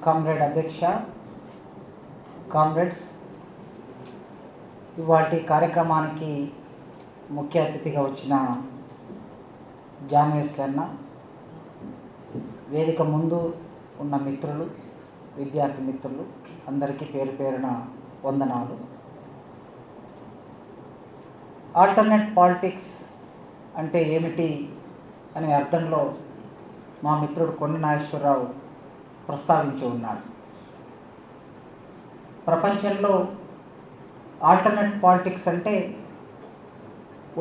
Comrade అధ్యక్ష, comrades, ఇవాటి కార్యక్రమానికి ముఖ్య అతిథిగా వచ్చిన జాన్వేస్లన్న, వేదిక ముందు ఉన్న మిత్రులు, విద్యార్థి మిత్రులు అందరికీ పేరు పేరున వందనాలు. ఆల్టర్నేట్ పాలిటిక్స్ అంటే ఏమిటి అనే అర్థంలో మా మిత్రుడు కొండ నాగేశ్వరరావు ప్రస్తావించి ఉన్నాడు. ప్రపంచంలో ఆల్టర్నేట్ పాలిటిక్స్ అంటే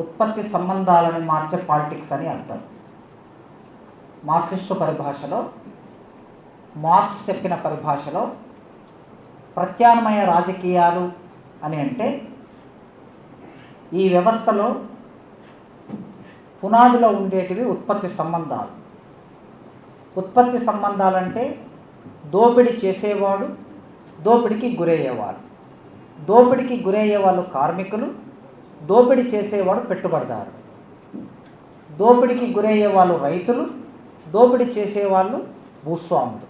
ఉత్పత్తి సంబంధాలను మార్చే పాలిటిక్స్ అని అర్థం. మార్క్సిస్టు పరిభాషలో, మార్క్స్ చెప్పిన పరిభాషలో ప్రత్యామ్నాయ రాజకీయాలు అని అంటే ఈ వ్యవస్థలో పునాదిలో ఉండేటివి ఉత్పత్తి సంబంధాలు. ఉత్పత్తి సంబంధాలంటే దోపిడీ చేసేవాడు, దోపిడీకి గురయ్యేవాడు. దోపిడీకి గురయ్యేవాళ్ళు కార్మికులు, దోపిడీ చేసేవాడు పెట్టుబడిదారు. దోపిడీకి గురయ్యే వాళ్ళు రైతులు, దోపిడీ చేసేవాళ్ళు భూస్వాములు.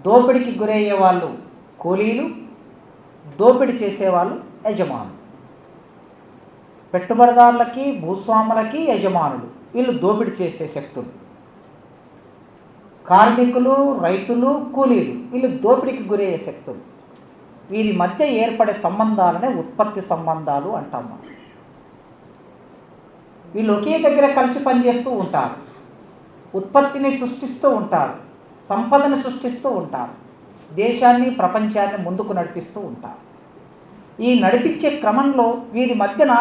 దోపిడీకి గురయ్యే వాళ్ళు కూలీలు, దోపిడీ చేసేవాళ్ళు యజమానులు. పెట్టుబడిదారులకి, భూస్వాములకి యజమానులు, వీళ్ళు దోపిడీ చేసే శక్తులు. కార్మికులు, రైతులు, కూలీలు, వీళ్ళు దోపిడీకి గురయ్యే శక్తులు. వీరి మధ్య ఏర్పడే సంబంధాలనే ఉత్పత్తి సంబంధాలు అంటాం మనం. వీళ్ళు ఒకే దగ్గర కలిసి పనిచేస్తూ ఉంటారు, ఉత్పత్తిని సృష్టిస్తూ ఉంటారు, సంపదను సృష్టిస్తూ ఉంటారు, దేశాన్ని, ప్రపంచాన్ని ముందుకు నడిపిస్తూ ఉంటారు. ఈ నడిపించే క్రమంలో వీరి మధ్యన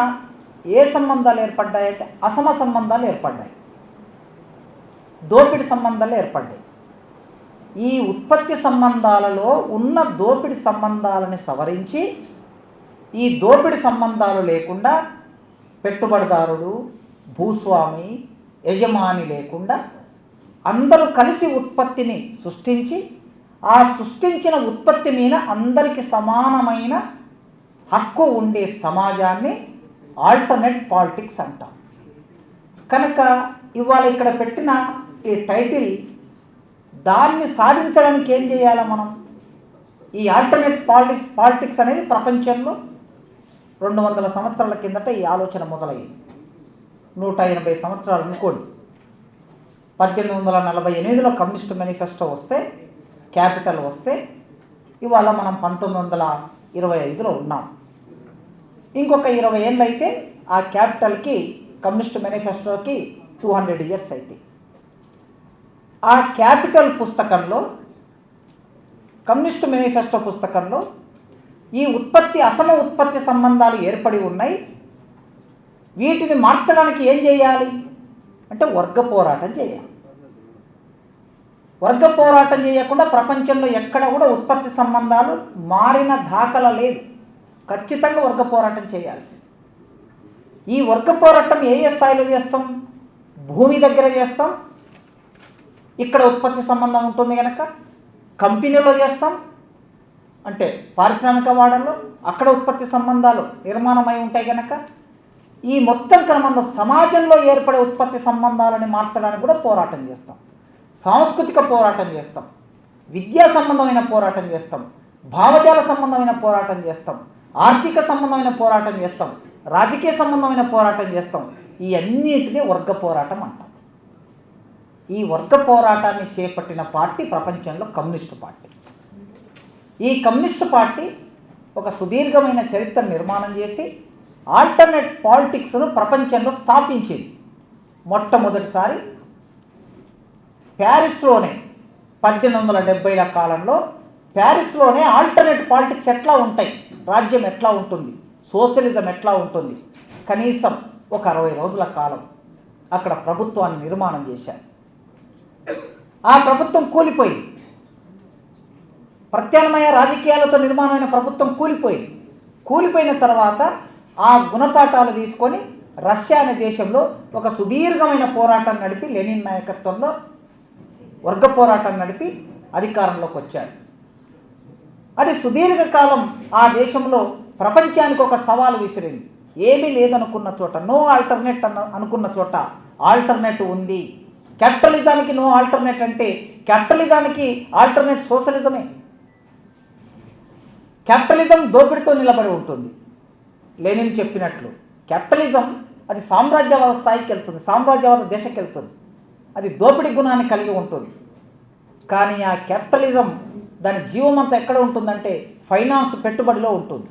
ఏ సంబంధాలు ఏర్పడ్డాయంటే అసమ సంబంధాలు ఏర్పడ్డాయి, దోపిడీ సంబంధాలు ఏర్పడ్డాయి. ఈ ఉత్పత్తి సంబంధాలలో ఉన్న దోపిడీ సంబంధాలని సవరించి ఈ దోపిడీ సంబంధాలు లేకుండా పెట్టుబడిదారుడు, భూస్వామి, యజమాని లేకుండా అందరూ కలిసి ఉత్పత్తిని సృష్టించి ఆ సృష్టించిన ఉత్పత్తి మీద అందరికీ సమానమైన హక్కు ఉండే సమాజాన్ని ఆల్టర్నేట్ పాలిటిక్స్ అంటాం. కనుక ఇవాళ ఇక్కడ పెట్టిన ఈ టైటిల్, దాన్ని సాధించడానికి ఏం చేయాలి మనం? ఈ ఆల్టర్నేట్ పాలిటిక్స్ అనేది ప్రపంచంలో 200 సంవత్సరాల కిందట ఈ ఆలోచన మొదలయ్యింది. 180 సంవత్సరాలు అనుకోండి. 1848లో కమ్యూనిస్ట్ మేనిఫెస్టో వస్తే, క్యాపిటల్ వస్తే, ఇవాళ మనం 1925లో ఉన్నాం. ఇంకొక 20 ఏళ్ళు అయితే ఆ క్యాపిటల్కి, కమ్యూనిస్ట్ మేనిఫెస్టోకి 200 ఇయర్స్ అయితే ఆ క్యాపిటల్ పుస్తకంలో, కమ్యూనిస్ట్ మేనిఫెస్టో పుస్తకంలో ఈ అసమ ఉత్పత్తి సంబంధాలు ఏర్పడి ఉన్నాయి. వీటిని మార్చడానికి ఏం చేయాలి అంటే వర్గ పోరాటం చేయాలి. వర్గ పోరాటం చేయకుండా ప్రపంచంలో ఎక్కడ కూడా ఉత్పత్తి సంబంధాలు మారిన దాఖలా లేదు. ఖచ్చితంగా వర్గ పోరాటం చేయాల్సింది. ఈ వర్గ పోరాటం ఏ స్థాయిలో చేస్తాం? భూమి దగ్గర చేస్తాం, ఇక్కడ ఉత్పత్తి సంబంధం ఉంటుంది కనుక. కంపెనీలో చేస్తాం, అంటే పారిశ్రామిక వాడల్లో అక్కడ ఉత్పత్తి సంబంధాలు నిర్మాణమై ఉంటాయి కనుక. ఈ మొత్తం క్రమంలో సమాజంలో ఏర్పడే ఉత్పత్తి సంబంధాలని మార్చడానికి కూడా పోరాటం చేస్తాం. సాంస్కృతిక పోరాటం చేస్తాం, విద్యా సంబంధమైన పోరాటం చేస్తాం, భావజాల సంబంధమైన పోరాటం చేస్తాం, ఆర్థిక సంబంధమైన పోరాటం చేస్తాం, రాజకీయ సంబంధమైన పోరాటం చేస్తాం. ఈ అన్నిటినీ వర్గ పోరాటం అంటాం. ఈ వర్గ పోరాటాన్ని చేపట్టిన పార్టీ ప్రపంచంలో కమ్యూనిస్టు పార్టీ. ఈ కమ్యూనిస్టు పార్టీ ఒక సుదీర్ఘమైన చరిత్ర నిర్మాణం చేసి ఆల్టర్నేట్ పాలిటిక్స్ను ప్రపంచంలో స్థాపించింది. మొట్టమొదటిసారి ప్యారిస్లోనే 1870ల కాలంలో ప్యారిస్లోనే ఆల్టర్నేట్ పాలిటిక్స్ ఎట్లా ఉంటాయి, రాజ్యం ఎట్లా ఉంటుంది, సోషలిజం ఎట్లా ఉంటుంది, కనీసం ఒక 60 రోజుల కాలం అక్కడ ప్రభుత్వాన్ని నిర్మాణం చేశారు. ఆ ప్రభుత్వం కూలిపోయింది. ప్రత్యామ్నాయ రాజకీయాలతో నిర్మాణమైన ప్రభుత్వం కూలిపోయింది. కూలిపోయిన తర్వాత ఆ గుణపాఠాలు తీసుకొని రష్యా అనే దేశంలో ఒక సుదీర్ఘమైన పోరాటం నడిపి, లెనిన్ నాయకత్వంలో వర్గ పోరాటం నడిపి అధికారంలోకి వచ్చాడు. అది సుదీర్ఘకాలం ఆ దేశంలో ప్రపంచానికి ఒక సవాలు విసిరింది. ఏమీ లేదనుకున్న చోట, నో ఆల్టర్నేట్ అనుకున్న చోట ఆల్టర్నేట్ ఉంది. క్యాపిటలిజానికి నో ఆల్టర్నేట్ అంటే క్యాపిటలిజానికి ఆల్టర్నేట్ సోషలిజమే. క్యాపిటలిజం దోపిడితో నిలబడి ఉంటుంది. లెనిన్ చెప్పినట్లు క్యాపిటలిజం అది సామ్రాజ్యవాద స్థాయికి వెళ్తుంది, సామ్రాజ్యవాద దశకి వెళ్తుంది, అది దోపిడీ గుణాన్ని కలిగి ఉంటుంది. కానీ ఆ క్యాపిటలిజం దాని జీవమంతా ఎక్కడ ఉంటుందంటే ఫైనాన్స్ పెట్టుబడిలో ఉంటుంది.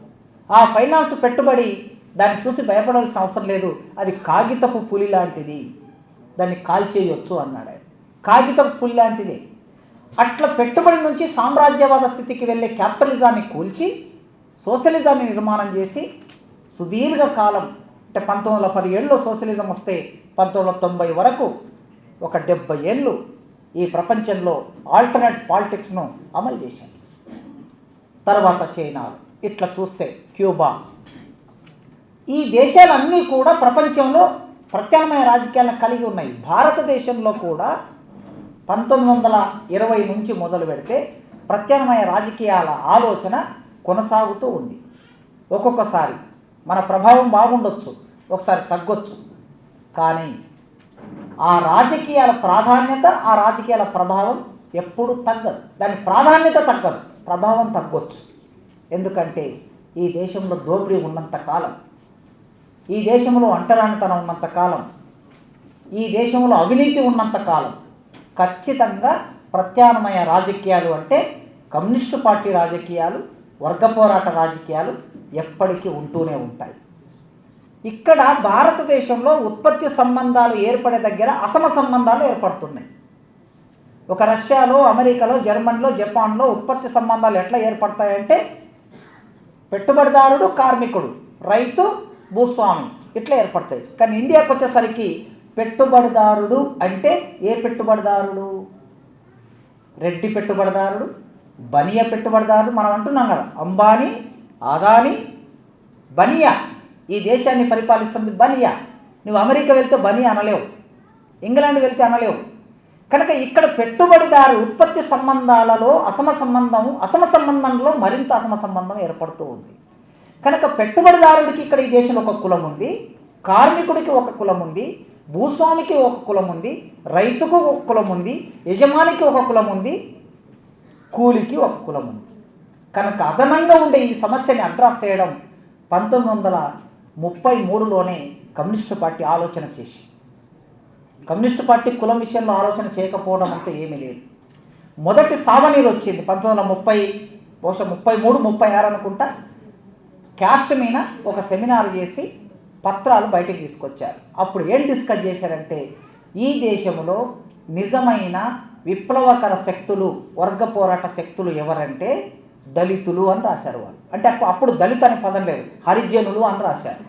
ఆ ఫైనాన్స్ పెట్టుబడి దాన్ని చూసి భయపడాల్సిన అవసరం లేదు, అది కాగితపు పులి లాంటిది, దాన్ని కాల్చేయొచ్చు అన్నాడు ఆయన. కాగితపు పులి లాంటిది. అట్లా పెట్టుబడి నుంచి సామ్రాజ్యవాద స్థితికి వెళ్ళే క్యాపిటలిజాన్ని కూల్చి సోషలిజాన్ని నిర్మాణం చేసి సుదీర్ఘకాలం అంటే 1917లో సోషలిజం వస్తే 1990 వరకు ఒక 70 ఏళ్ళు ఈ ప్రపంచంలో ఆల్టర్నేట్ పాలిటిక్స్ను అమలు చేశారు. తర్వాత చైనా, ఇట్లా చూస్తే క్యూబా, ఈ దేశాలన్నీ కూడా ప్రపంచంలో ప్రత్యామ్నాయ రాజకీయాలను కలిగి ఉన్నాయి. భారతదేశంలో కూడా 1920 నుంచి మొదలు పెడితే ప్రత్యామ్నాయ రాజకీయాల ఆలోచన కొనసాగుతూ ఉంది. ఒక్కొక్కసారి మన ప్రభావం బాగుండొచ్చు, ఒకసారి తగ్గొచ్చు, కానీ ఆ రాజకీయాల ప్రాధాన్యత, ఆ రాజకీయాల ప్రభావం ఎప్పుడు తగ్గదు. దాని ప్రాధాన్యత తగ్గదు, ప్రభావం తగ్గొచ్చు. ఎందుకంటే ఈ దేశంలో దోపిడీ ఉన్నంత కాలం, ఈ దేశంలో అంటరానితనం ఉన్నంత కాలం, ఈ దేశంలో అవినీతి ఉన్నంత కాలం ఖచ్చితంగా ప్రత్యామ్నాయ రాజకీయాలు అంటే కమ్యూనిస్టు పార్టీ రాజకీయాలు, వర్గ పోరాట రాజకీయాలు ఎప్పటికీ ఉంటూనే ఉంటాయి. ఇక్కడ భారతదేశంలో ఉత్పత్తి సంబంధాలు ఏర్పడే దగ్గర అసమ సంబంధాలు ఏర్పడుతున్నాయి. ఒక రష్యాలో, అమెరికాలో, జర్మనీలో, జపాన్లో ఉత్పత్తి సంబంధాలు ఎట్లా ఏర్పడతాయంటే పెట్టుబడిదారుడు, కార్మికుడు, రైతు, భూస్వామి ఇట్లా ఏర్పడతాయి. కానీ ఇండియాకి వచ్చేసరికి పెట్టుబడిదారుడు అంటే ఏ పెట్టుబడిదారుడు? రెడ్డి పెట్టుబడిదారుడు, బనియా పెట్టుబడిదారుడు. మనం అంటున్నాం కదా, అంబానీ, అదానీ, బనియా. ఈ దేశాన్ని పరిపాలిస్తుంది బనియా. నువ్వు అమెరికా వెళ్తే బనియా అనలేవు, ఇంగ్లాండ్ వెళ్తే అనలేవు. కనుక ఇక్కడ పెట్టుబడిదారు ఉత్పత్తి సంబంధాలలో అసమ సంబంధంలో మరింత అసమ సంబంధం ఏర్పడుతూ ఉంది. కనుక పెట్టుబడిదారుడికి ఇక్కడ ఈ దేశంలో ఒక కులం ఉంది, కార్మికుడికి ఒక కులం ఉంది, భూస్వామికి ఒక కులం ఉంది, రైతుకు ఒక కులం ఉంది, యజమానికి ఒక కులం ఉంది, కూలికి ఒక కులం ఉంది. కనుక అదనంగా ఉండే ఈ సమస్యని అడ్రస్ చేయడం 1933లోనే కమ్యూనిస్టు పార్టీ ఆలోచన చేసి, కమ్యూనిస్టు పార్టీ కులం విషయంలో ఆలోచన చేయకపోవడం అంటే ఏమీ లేదు. మొదటి సావనీరు వచ్చింది 1930, బహుశా 33, 36 అనుకుంటా. క్యాస్ట్ మీద ఒక సెమినార్ చేసి పత్రాలు బయటికి తీసుకొచ్చారు. అప్పుడు ఏం డిస్కస్ చేశారంటే ఈ దేశంలో నిజమైన విప్లవకర శక్తులు, వర్గ పోరాట శక్తులు ఎవరంటే దళితులు అని రాశారు వాళ్ళు. అంటే అప్పుడు దళిత అనే పదం లేదు, హరిజనులు అని రాశారు.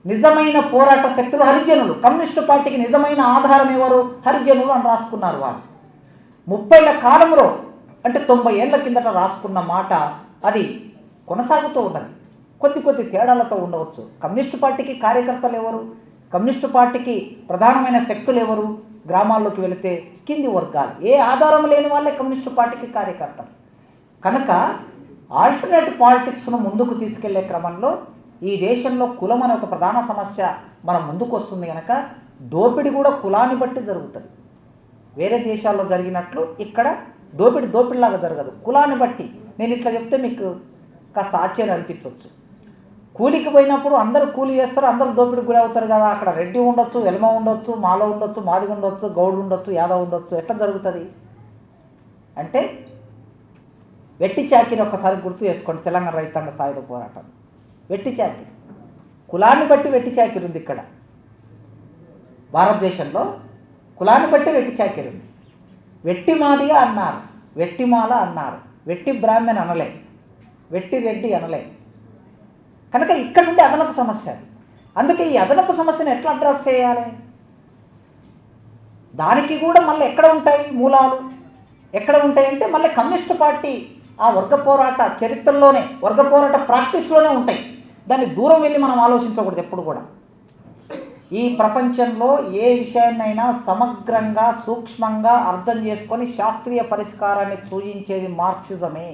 నిజమైన పోరాట శక్తులు హరిజనులు. కమ్యూనిస్టు పార్టీకి నిజమైన ఆధారం ఎవరు? హరిజనులు అని రాసుకున్నారు వాళ్ళు. 30 ఏళ్ల కాలంలో అంటే 90 ఏళ్ల కిందట రాసుకున్న మాట అది కొనసాగుతూ ఉన్నది. కొద్ది తేడాలతో ఉండవచ్చు. కమ్యూనిస్టు పార్టీకి కార్యకర్తలు ఎవరు? కమ్యూనిస్టు పార్టీకి ప్రధానమైన శక్తులు ఎవరు? గ్రామాల్లోకి వెళితే కింది వర్గాలు, ఏ ఆధారం లేని వాళ్ళే కమ్యూనిస్టు పార్టీకి కార్యకర్తలు. కనుక ఆల్టర్నేట్ పాలిటిక్స్ను ముందుకు తీసుకెళ్లే క్రమంలో ఈ దేశంలో కులం అనే ఒక ప్రధాన సమస్య మనం ముందుకు వస్తుంది. కనుక దోపిడీ కూడా కులాన్ని బట్టి జరుగుతుంది. వేరే దేశాల్లో జరిగినట్లు ఇక్కడ దోపిడిలాగా జరగదు, కులాన్ని బట్టి. నేను ఇట్లా చెప్తే మీకు కాస్త ఆశ్చర్యం అనిపించవచ్చు. కూలికి పోయినప్పుడు అందరూ కూలి చేస్తారు, అందరూ దోపిడికి గురి అవుతారు కదా. అక్కడ రెడ్డి ఉండొచ్చు, వెల్మ ఉండొచ్చు, మాలో ఉండొచ్చు, మాదిగ ఉండొచ్చు, గౌడు ఉండొచ్చు, యాదవ్ ఉండొచ్చు. ఎట్లా జరుగుతుంది అంటే వెట్టి చాకిరి ఒక్కసారి గుర్తు చేసుకోండి. తెలంగాణ రైతాంగ సాయుధ పోరాటం వెట్టి చాకిరి, కులాన్ని బట్టి వెట్టి చాకిరి ఉంది. ఇక్కడ భారతదేశంలో కులాన్ని బట్టి వెట్టి చాకిరి ఉంది. వెట్టి మాదిగా అన్నారు, వెట్టి మాల అన్నారు, వెట్టి బ్రాహ్మణ్ అనలే, వెట్టి రెడ్డి అనలే. కనుక ఇక్కడ నుండి అదనపు సమస్య. అందుకే ఈ అదనపు సమస్యను ఎట్లా అడ్రస్ చేయాలి? దానికి కూడా మళ్ళీ ఎక్కడ ఉంటాయి మూలాలు? ఎక్కడ ఉంటాయంటే మళ్ళీ కమ్యూనిస్టు పార్టీ ఆ వర్గ పోరాట చరిత్రలోనే, వర్గ పోరాట ప్రాక్టీస్లోనే ఉంటాయి. దాన్ని దూరం వెళ్ళి మనం ఆలోచించకూడదు ఎప్పుడు కూడా. ఈ ప్రపంచంలో ఏ విషయాన్నైనా సమగ్రంగా, సూక్ష్మంగా అర్థం చేసుకొని శాస్త్రీయ పరిష్కారాన్ని సూచించేది మార్క్సిజమే.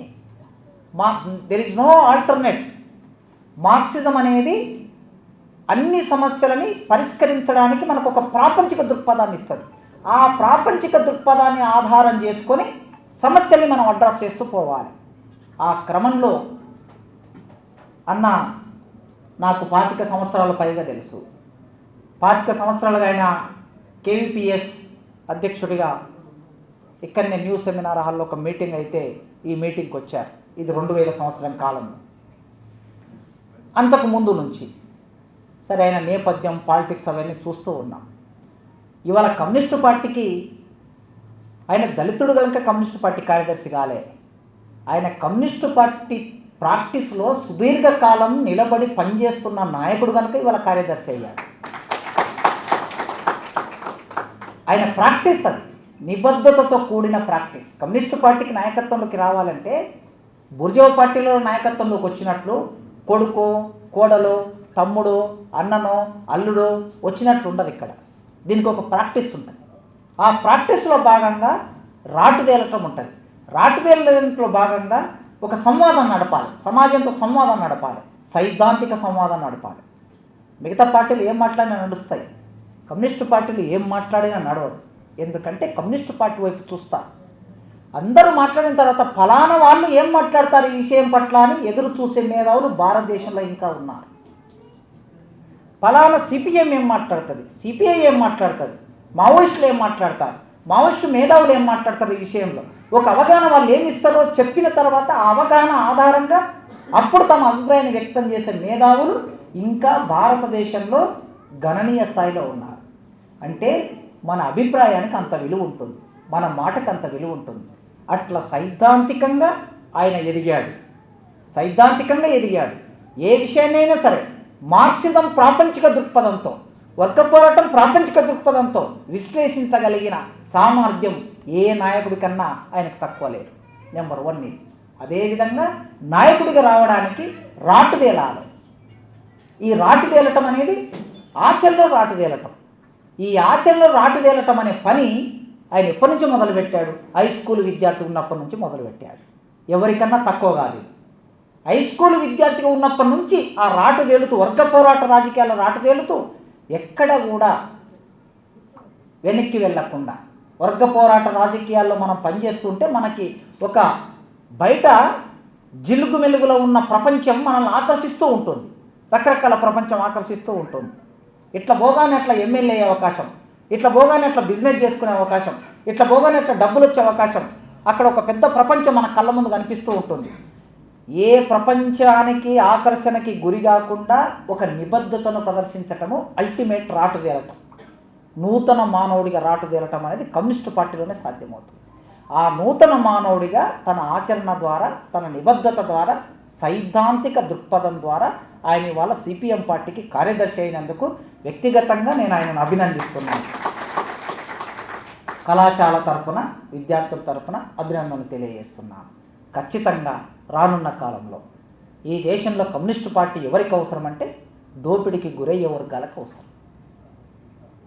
There is no alternate. Marxism అనేది అన్ని సమస్యలని పరిష్కరించడానికి మనకు ఒక ప్రాపంచిక దృక్పథాన్ని ఇస్తుంది. ఆ ప్రాపంచిక దృక్పథాన్ని ఆధారం చేసుకొని సమస్యల్ని మనం అడ్రస్ చేస్తూ పోవాలి. ఆ క్రమంలో అన్న నాకు 25 సంవత్సరాల పైగా తెలుసు. 25 సంవత్సరాలుగా ఆయన కేవీపీఎస్ అధ్యక్షుడిగా ఇక్కడనే న్యూ సెమినార్ హాల్లో ఒక మీటింగ్ అయితే ఈ మీటింగ్కి వచ్చారు. ఇది 2000 సంవత్సరం కాలంలో. అంతకు ముందు నుంచి సరే ఆయన నేపథ్యం పాలిటిక్స్ అవన్నీ చూస్తూ ఉన్నాం. ఇవాళ కమ్యూనిస్టు పార్టీకి ఆయన దళితుడు కనుక కమ్యూనిస్టు పార్టీ కార్యదర్శి కాలే. ఆయన కమ్యూనిస్టు పార్టీ ప్రాక్టీస్లో సుదీర్ఘకాలం నిలబడి పనిచేస్తున్న నాయకుడు కనుక ఇవాళ కార్యదర్శి అయ్యాడు. ఆయన ప్రాక్టీస్ అది నిబద్ధతతో కూడిన ప్రాక్టీస్. కమ్యూనిస్టు పార్టీకి నాయకత్వంలోకి రావాలంటే బుర్జోవా పార్టీలో నాయకత్వంలోకి వచ్చినట్లు కొడుకో కోడలో తమ్ముడో అన్ననో అల్లుడో వచ్చినట్లు ఉండదు. ఇక్కడ దీనికి ఒక ప్రాక్టీస్ ఉంటుంది. ఆ ప్రాక్టీస్లో భాగంగా రాటుదేలటం ఉంటుంది. రాటుదేలటంలో భాగంగా ఒక సంవాదం నడపాలి, సమాజంతో సంవాదం నడపాలి, సైద్ధాంతిక సంవాదం నడపాలి. మిగతా పార్టీలు ఏం మాట్లాడినా నడుస్తాయి, కమ్యూనిస్టు పార్టీలు ఏం మాట్లాడినా నడవదు. ఎందుకంటే కమ్యూనిస్టు పార్టీ వైపు చూస్తారు. అందరూ మాట్లాడిన తర్వాత ఫలానా వాళ్ళు ఏం మాట్లాడతారు ఈ విషయం పట్ల అని ఎదురు చూసే మేధావులు భారతదేశంలో ఇంకా ఉన్నారు. ఫలానా సిపిఎం ఏం మాట్లాడుతుంది, సిపిఐ ఏం మాట్లాడుతుంది, మావోయిస్టులు ఏం మాట్లాడతారు, మావోయిస్టు మేధావులు ఏం మాట్లాడతారు ఈ విషయంలో ఒక అవగాహన వాళ్ళు ఏమి ఇస్తారో చెప్పిన తర్వాత ఆ అవగాహన ఆధారంగా అప్పుడు తమ అభిప్రాయాన్ని వ్యక్తం చేసే మేధావులు ఇంకా భారతదేశంలో గణనీయ స్థాయిలో ఉన్నారు. అంటే మన అభిప్రాయానికి అంత విలువ ఉంటుంది, మన మాటకు అంత విలువ ఉంటుంది. అట్లా సైద్ధాంతికంగా ఆయన ఎదిగాడు, సైద్ధాంతికంగా ఎదిగాడు. ఏ విషయాన్నైనా సరే మార్క్సిజం ప్రాపంచిక దృక్పథంతో, వర్గ పోరాటం ప్రాపంచిక దృక్పథంతో విశ్లేషించగలిగిన సామర్థ్యం ఏ నాయకుడి కన్నా ఆయనకు తక్కువ లేదు. నెంబర్ 1 ఇది. అదేవిధంగా నాయకుడిగా రావడానికి రాటుదేలాలి. ఈ రాటుదేలటం అనేది ఆచరణలో రాటుదేలటం. ఈ ఆచరణలో రాటుదేలటం అనే పని ఆయన ఎప్పటి నుంచి మొదలుపెట్టాడు? హై స్కూల్ విద్యార్థి ఉన్నప్పటి నుంచి మొదలుపెట్టాడు. ఎవరికన్నా తక్కువ కాదు. హై స్కూల్ విద్యార్థిగా ఉన్నప్పటి నుంచి ఆ రాటుదేలుతూ, వర్గ పోరాట రాజకీయాల్లో రాటుదేలుతూ ఎక్కడ కూడా వెనక్కి వెళ్ళకుండా వర్గ పోరాట రాజకీయాల్లో మనం పనిచేస్తుంటే మనకి ఒక బయట జిలుగు మెలుగులో ఉన్న ప్రపంచం మనల్ని ఆకర్షిస్తూ ఉంటుంది, రకరకాల ప్రపంచం ఆకర్షిస్తూ ఉంటుంది. ఇట్లా పోగానే అట్లా ఎమ్మెల్యే అయ్యే అవకాశం, ఇట్లా పోగానే అట్లా బిజినెస్ చేసుకునే అవకాశం, ఇట్లా పోగానే అట్లా డబ్బులు వచ్చే అవకాశం, అక్కడ ఒక పెద్ద ప్రపంచం మన కళ్ళ ముందు కనిపిస్తూ ఉంటుంది. ఏ ప్రపంచానికి ఆకర్షణకి గురి కాకుండా ఒక నిబద్ధతను ప్రదర్శించటము అల్టిమేట్ రాటుదేలటం. నూతన మానవుడిగా రాటుదేలటం అనేది కమ్యూనిస్టు పార్టీలోనే సాధ్యమవుతుంది. ఆ నూతన మానవుడిగా తన ఆచరణ ద్వారా, తన నిబద్ధత ద్వారా, సైద్ధాంతిక దృక్పథం ద్వారా ఆయన ఇవాళ సిపిఎం పార్టీకి కార్యదర్శి అయినందుకు వ్యక్తిగతంగా నేను ఆయనను అభినందిస్తున్నాను. కళాశాల తరపున, విద్యార్థుల తరపున అభినందనలు తెలియజేస్తున్నాను. ఖచ్చితంగా రానున్న కాలంలో ఈ దేశంలో కమ్యూనిస్టు పార్టీ ఎవరికి అవసరం అంటే దోపిడీకి గురయ్యే వర్గాలకు అవసరం.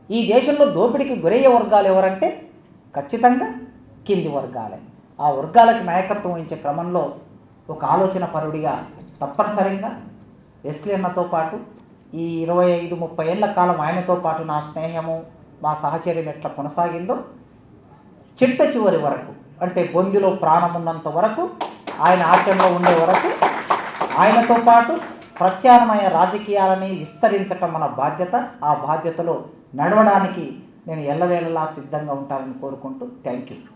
ఈ దేశంలో దోపిడీకి గురయ్యే వర్గాలు ఎవరంటే ఖచ్చితంగా కింది వర్గాలే. ఆ వర్గాలకు నాయకత్వం వహించే క్రమంలో ఒక ఆలోచన పరుడిగా తప్పనిసరిగా వెస్లీ అన్నతో పాటు ఈ 25-30 ఏళ్ల కాలం ఆయనతో పాటు నా స్నేహము, మా సహచర్యం ఎట్లా కొనసాగిందో చిట్ట చివరి వరకు, అంటే బొందిలో ప్రాణం ఉన్నంత వరకు, ఆయన ఆచరణలో ఉండే వరకు ఆయనతో పాటు ప్రత్యామ్నాయ రాజకీయాలని విస్తరించటం మన బాధ్యత. ఆ బాధ్యతలో నడవడానికి నేను ఎల్లవేళలా సిద్ధంగా ఉంటానని కోరుకుంటూ థ్యాంక్ యూ.